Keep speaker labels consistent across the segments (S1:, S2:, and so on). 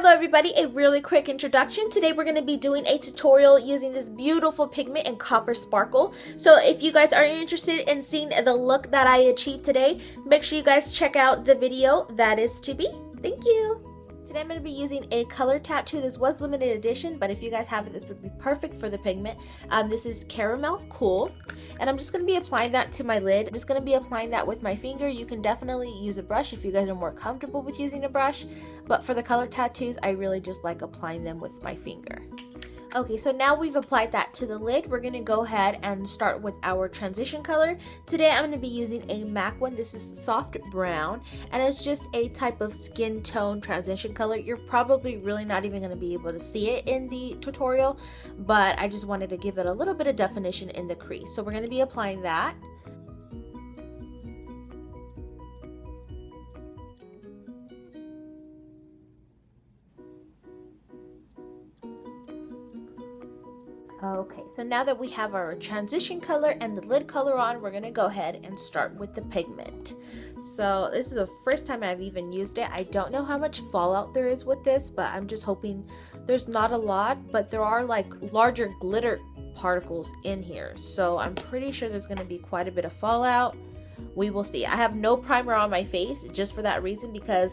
S1: Hello everybody, a really quick introduction. Today we're going to be doing a tutorial using this beautiful pigment in Copper Sparkle. So if you guys are interested in seeing the look that I achieved today, make sure you guys check out the video that is to be. Thank you. Today I'm going to be using a color tattoo. This was limited edition, but if you guys have it, this would be perfect for the pigment. This is Caramel Cool, and I'm just going to be applying that to my lid. I'm just going to be applying that with my finger. You can definitely use a brush if you guys are more comfortable with using a brush, but for the color tattoos, I really just like applying them with my finger. Okay, so now we've applied that to the lid, we're going to go ahead and start with our transition color. Today I'm going to be using a MAC one. This is soft brown, and it's just a type of skin tone transition color. You're probably really not even going to be able to see it in the tutorial, but I just wanted to give it a little bit of definition in the crease. So we're going to be applying that. Okay, so now that we have our transition color and the lid color on, we're gonna go ahead and start with the pigment. So this is the first time I've even used it. I don't know how much fallout there is with this, but I'm just hoping there's not a lot, but there are like larger glitter particles in here. So I'm pretty sure there's gonna be quite a bit of fallout. We will see. I have no primer on my face just for that reason, because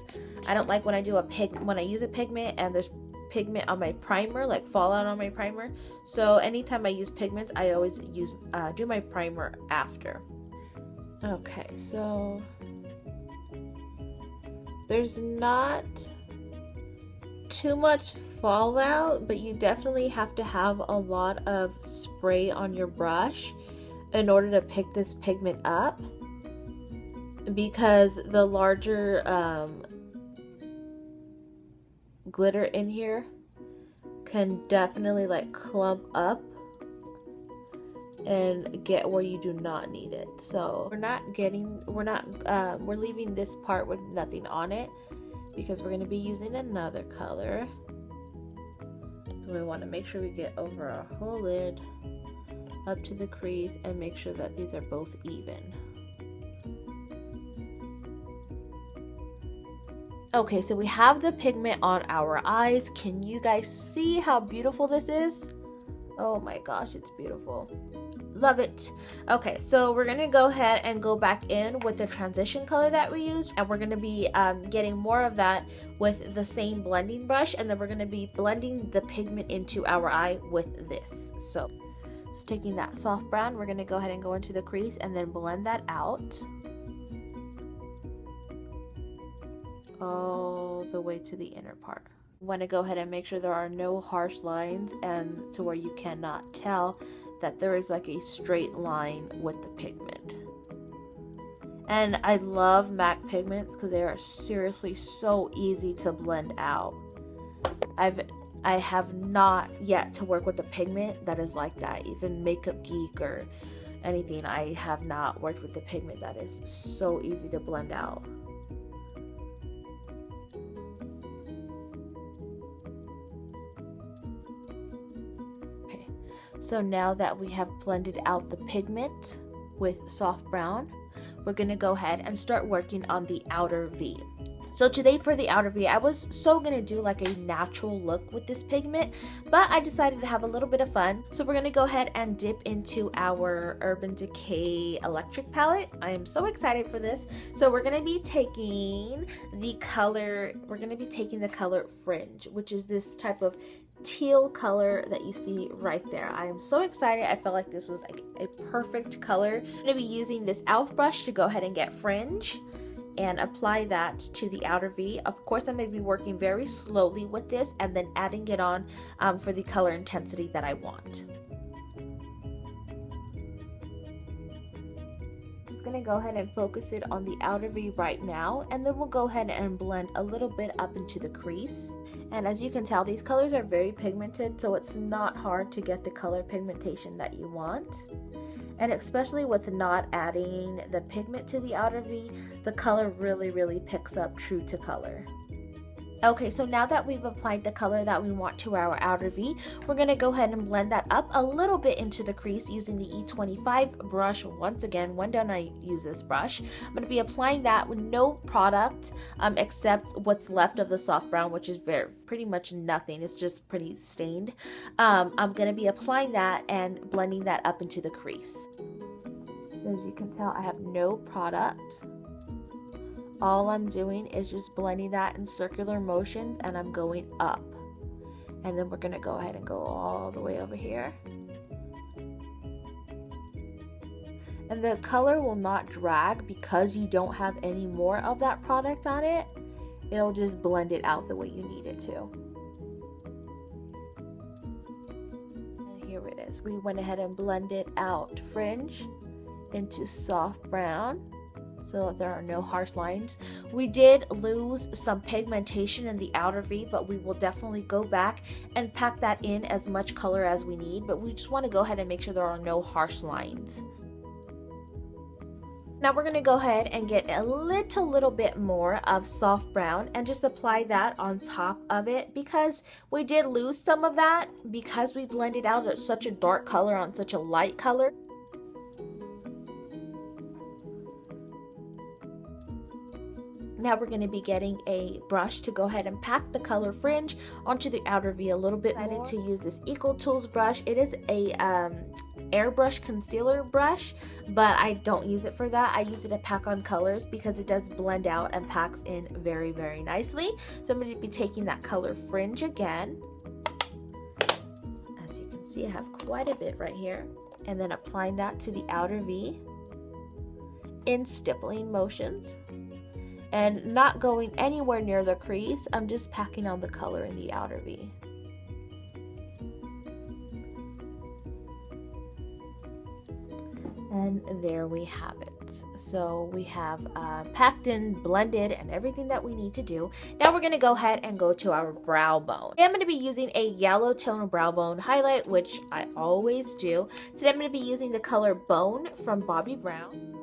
S1: I don't like when I use a pigment and there's pigment on my primer, like fallout on my primer. So anytime I use pigments, I always do my primer after. Okay, so there's not too much fallout, but you definitely have to have a lot of spray on your brush in order to pick this pigment up, because the larger glitter in here can definitely like clump up and get where you do not need it. So we're leaving this part with nothing on it, because we're going to be using another color. So we want to make sure we get over our whole lid up to the crease and make sure that these are both even. Okay, so we have the pigment on our eyes. Can you guys see how beautiful this is? Oh my gosh, it's beautiful. Love it. Okay, so we're gonna go ahead and go back in with the transition color that we used, and we're gonna be getting more of that with the same blending brush, and then we're gonna be blending the pigment into our eye with this. So taking that soft brown, we're gonna go ahead and go into the crease and then blend that out all the way to the inner part. You want to go ahead and make sure there are no harsh lines, and to where you cannot tell that there is like a straight line with the pigment. And I love MAC pigments because they are seriously so easy to blend out. I have not yet to work with a pigment that is like that. Even Makeup Geek or anything, I have not worked with the pigment that is so easy to blend out. So now that we have blended out the pigment with soft brown, we're going to go ahead and start working on the outer V. So today for the outer V, I was so going to do like a natural look with this pigment, but I decided to have a little bit of fun. So we're going to go ahead and dip into our Urban Decay Electric palette. I am so excited for this. So we're going to be taking the color Fringe, which is this type of teal color that you see right there. I am so excited. I felt like this was like a perfect color. I'm going to be using this e.l.f. brush to go ahead and get Fringe and apply that to the outer V. Of course, I'm going to be working very slowly with this and then adding it on for the color intensity that I want. Going to go ahead and focus it on the outer V right now, and then we'll go ahead and blend a little bit up into the crease. And as you can tell, these colors are very pigmented, so it's not hard to get the color pigmentation that you want. And especially with not adding the pigment to the outer V, the color really picks up true to color. Okay, so now that we've applied the color that we want to our outer V, we're going to go ahead and blend that up a little bit into the crease using the E25 brush. Once again, when done, I use this brush. I'm going to be applying that with no product except what's left of the soft brown, which is pretty much nothing. It's just pretty stained. I'm going to be applying that and blending that up into the crease. As you can tell, I have no product. All I'm doing is just blending that in circular motions, and I'm going up. And then we're going to go ahead and go all the way over here. And the color will not drag because you don't have any more of that product on it. It'll just blend it out the way you need it to. And here it is. We went ahead and blended out fringe into soft brown, so that there are no harsh lines. We did lose some pigmentation in the outer V, but we will definitely go back and pack that in as much color as we need, but we just want to go ahead and make sure there are no harsh lines. Now we're going to go ahead and get a little bit more of soft brown and just apply that on top of it, because we did lose some of that because we blended out such a dark color on such a light color. Now we're going to be getting a brush to go ahead and pack the color fringe onto the outer V a little bit more. I decided to use this Equal Tools brush. It is a airbrush concealer brush, but I don't use it for that. I use it to pack on colors because it does blend out and packs in very, very nicely. So I'm going to be taking that color fringe again. As you can see, I have quite a bit right here. And then applying that to the outer V in stippling motions. And not going anywhere near the crease, I'm just packing on the color in the outer V. And there we have it. So we have packed in, blended, and everything that we need to do. Now we're going to go ahead and go to our brow bone. I'm going to be using a yellow tone brow bone highlight, which I always do. Today I'm going to be using the color Bone from Bobbi Brown.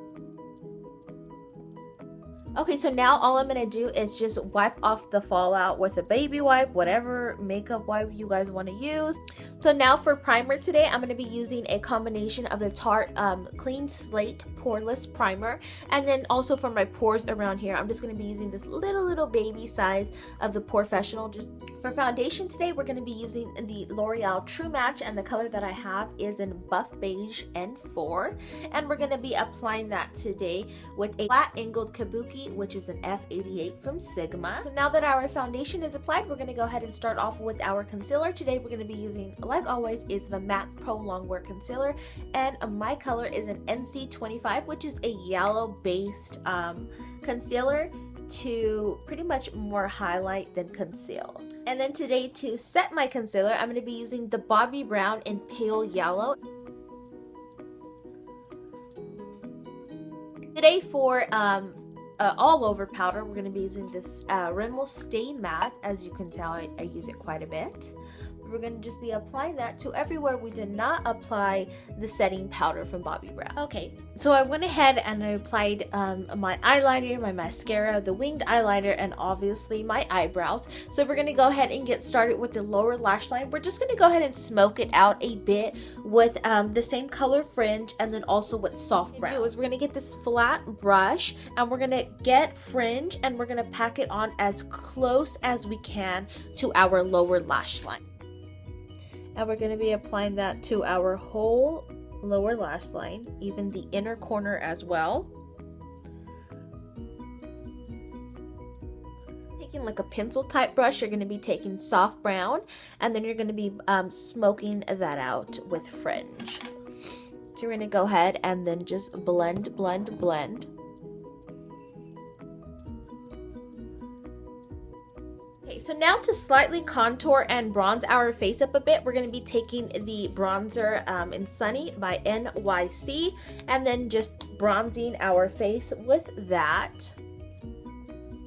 S1: Okay, so now all I'm going to do is just wipe off the fallout with a baby wipe, whatever makeup wipe you guys want to use. So now for primer today, I'm going to be using a combination of the Tarte Clean Slate Poreless Primer. And then also for my pores around here, I'm just going to be using this little baby size of the Professional. Just for foundation today, we're going to be using the L'Oreal True Match, and the color that I have is in Buff Beige N4. And we're going to be applying that today with a flat angled kabuki, which is an F88 from Sigma. So now that our foundation is applied, we're going to go ahead and start off with our concealer. Today we're going to be using, like always, is the MAC Pro Longwear Concealer, and my color is an NC25, which is a yellow based concealer to pretty much more highlight than conceal. And then today, to set my concealer, I'm going to be using the Bobbi Brown in Pale Yellow. Today for all over powder, we're going to be using this Rimmel Stay Matte. As you can tell, I use it quite a bit. We're going to just be applying that to everywhere we did not apply the setting powder from Bobbi Brown. Okay, so I went ahead and I applied my eyeliner, my mascara, the winged eyeliner, and obviously my eyebrows. So we're going to go ahead and get started with the lower lash line. We're just going to go ahead and smoke it out a bit with the same color fringe, and then also with soft brown. We're going to get this flat brush, and we're going to get fringe, and we're going to pack it on as close as we can to our lower lash line. And we're going to be applying that to our whole lower lash line, even the inner corner as well. Taking like a pencil type brush, you're going to be taking soft brown, and then you're going to be smoking that out with fringe. So you're going to go ahead and then just blend, blend, blend. So now to slightly contour and bronze our face up a bit, we're going to be taking the bronzer in Sunny by NYC, and then just bronzing our face with that.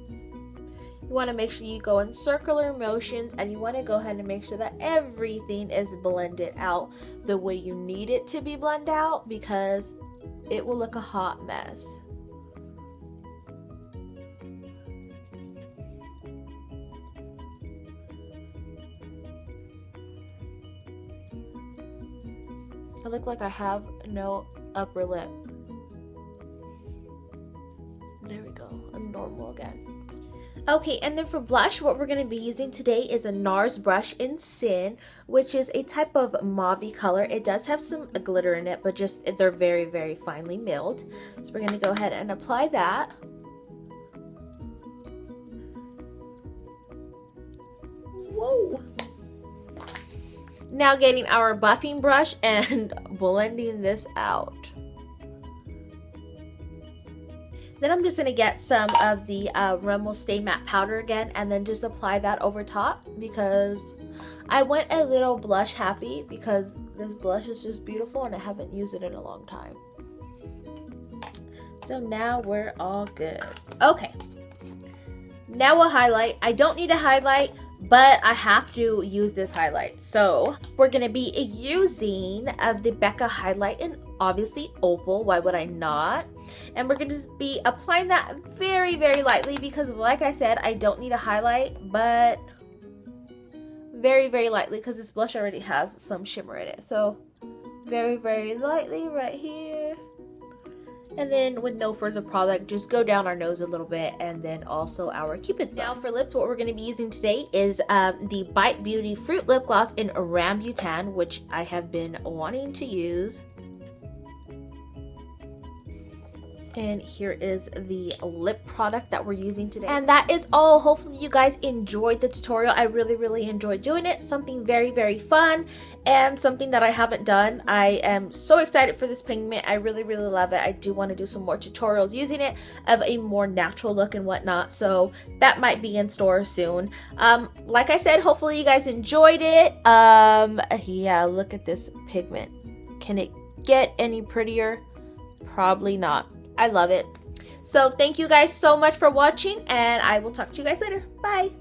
S1: You want to make sure you go in circular motions, and you want to go ahead and make sure that everything is blended out the way you need it to be blended out, because it will look a hot mess. I look like I have no upper lip. There we go, I'm normal again. Okay, and then for blush, what we're going to be using today is a NARS brush in Sin, which is a type of mauve color. It does have some glitter in it, but just they're very, very finely milled. So we're going to go ahead and apply that. Whoa! Now getting our buffing brush and blending this out. Then I'm just going to get some of the Rimmel Stay Matte Powder again and then just apply that over top because I went a little blush happy because this blush is just beautiful and I haven't used it in a long time. So now we're all good. Okay. Now we'll highlight. I don't need a highlight, but I have to use this highlight. So we're going to be using the Becca highlight in obviously Opal. Why would I not? And we're going to be applying that very, very lightly because like I said, I don't need a highlight, but very, very lightly because this blush already has some shimmer in it. So very, very lightly right here. And then with no further product, just go down our nose a little bit and then also our Cupid. Now for lips, what we're going to be using today is the Bite Beauty Fruit Lip Gloss in Rambutan, which I have been wanting to use. And here is the lip product that we're using today. And that is all. Hopefully you guys enjoyed the tutorial. I really, really enjoyed doing it. Something very, very fun and something that I haven't done. I am so excited for this pigment. I really, really love it. I do want to do some more tutorials using it of a more natural look and whatnot. So that might be in store soon. Like I said, hopefully you guys enjoyed it. Yeah, look at this pigment. Can it get any prettier? Probably not. I love it. So thank you guys so much for watching and I will talk to you guys later. Bye.